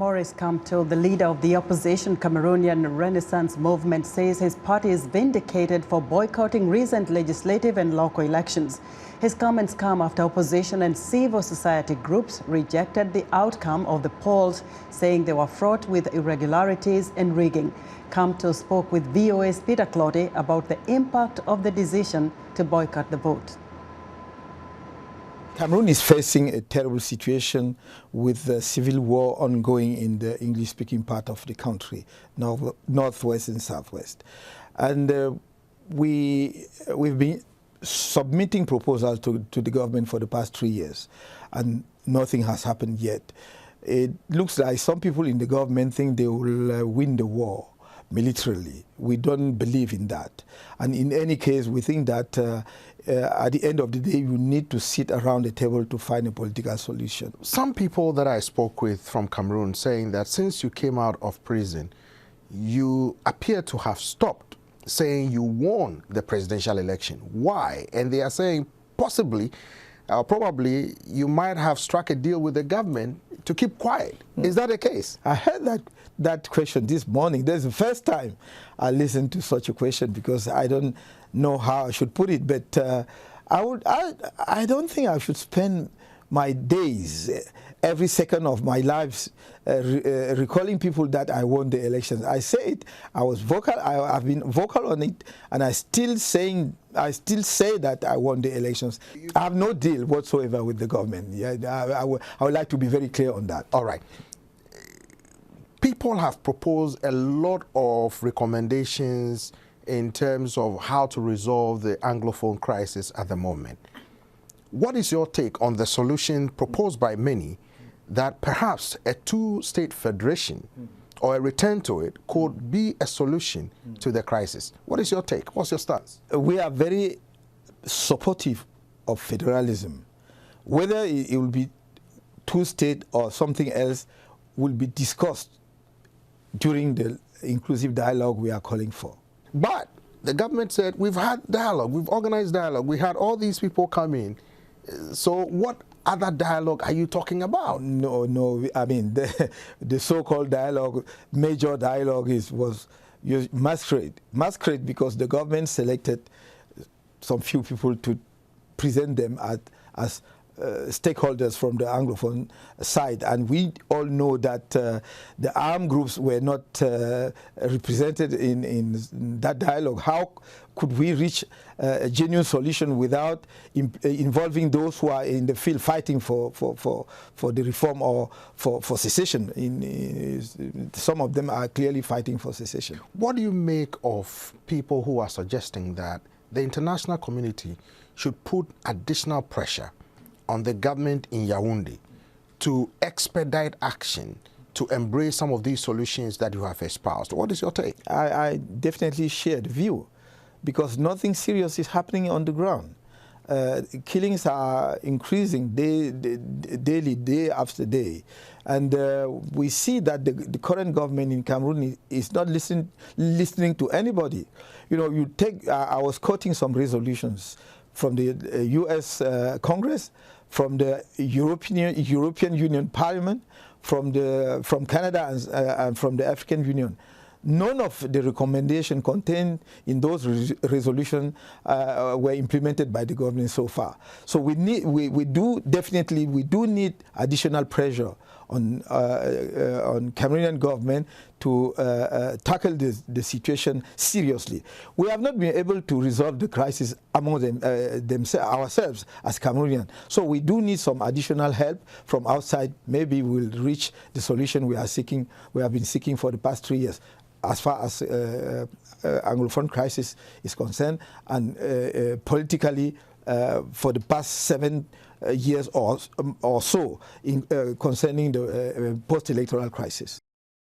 Maurice Kamto, the leader of the opposition Cameroonian Renaissance Movement, says his party is vindicated for boycotting recent legislative and local elections. His comments come after opposition and civil society groups rejected the outcome of the polls, saying they were fraught with irregularities and rigging. Kamto spoke with VOA's Peter Clottey about the impact of the decision to boycott the vote. Cameroon is facing a terrible situation with the civil war ongoing in the English-speaking part of the country, northwest and southwest. And we've been submitting proposals to the government for the past 3 years, and nothing has happened yet. It looks like some people in the government think they will win the war militarily. We don't believe in that. And in any case, we think that at the end of the day, you need to sit around the table to find a political solution. Some people that I spoke with from Cameroon saying that since you came out of prison, you appear to have stopped saying you won the presidential election. Why? And they are saying possibly, probably, you might have struck a deal with the government to keep quiet. Is that the case? I heard that question this morning. That's the first time I listened to such a question, because I don't know how I should put it. But I don't think I should spend my days, every second of my life, recalling people that I won the elections. I say it. I was vocal. I've been vocal on it, and I still say that I won the elections. I have no deal whatsoever with the government. Yeah, I would like to be very clear on that. All right. People have proposed a lot of recommendations in terms of how to resolve the Anglophone crisis at the moment. What is your take on the solution proposed by many that perhaps a two-state federation or a return to it could be a solution to the crisis? What is your take? What's your stance? We are very supportive of federalism. Whether it will be two-state or something else will be discussed during the inclusive dialogue we are calling for. But the government said, we've had dialogue, we've organized dialogue, we had all these people come in. So what other dialogue are you talking about? No, I mean, the so-called dialogue, major dialogue was masquerade. Masquerade because the government selected some few people to present them as stakeholders from the Anglophone side, and we all know that the armed groups were not represented in that dialogue. How could we reach a genuine solution without involving those who are in the field fighting for the reform or for secession? Some of them are clearly fighting for secession. What do you make of people who are suggesting that the international community should put additional pressure on the government in Yaoundé to expedite action to embrace some of these solutions that you have espoused? What is your take? I definitely share the view, because nothing serious is happening on the ground. Killings are increasing daily, day after day. And we see that the current government in Cameroon is not listening to anybody. You know, you take, I was quoting some resolutions from the U.S. Congress, from the European Union Parliament, from Canada and from the African Union. None of the recommendations contained in those resolutions were implemented by the government so far. So we do need additional pressure on Cameroonian government to tackle the situation seriously. We have not been able to resolve the crisis among ourselves as Cameroonians. So we do need some additional help from outside. Maybe we'll reach the solution we have been seeking for the past 3 years, as far as Anglophone crisis is concerned, and politically for the past 7 years or so concerning the post-electoral crisis.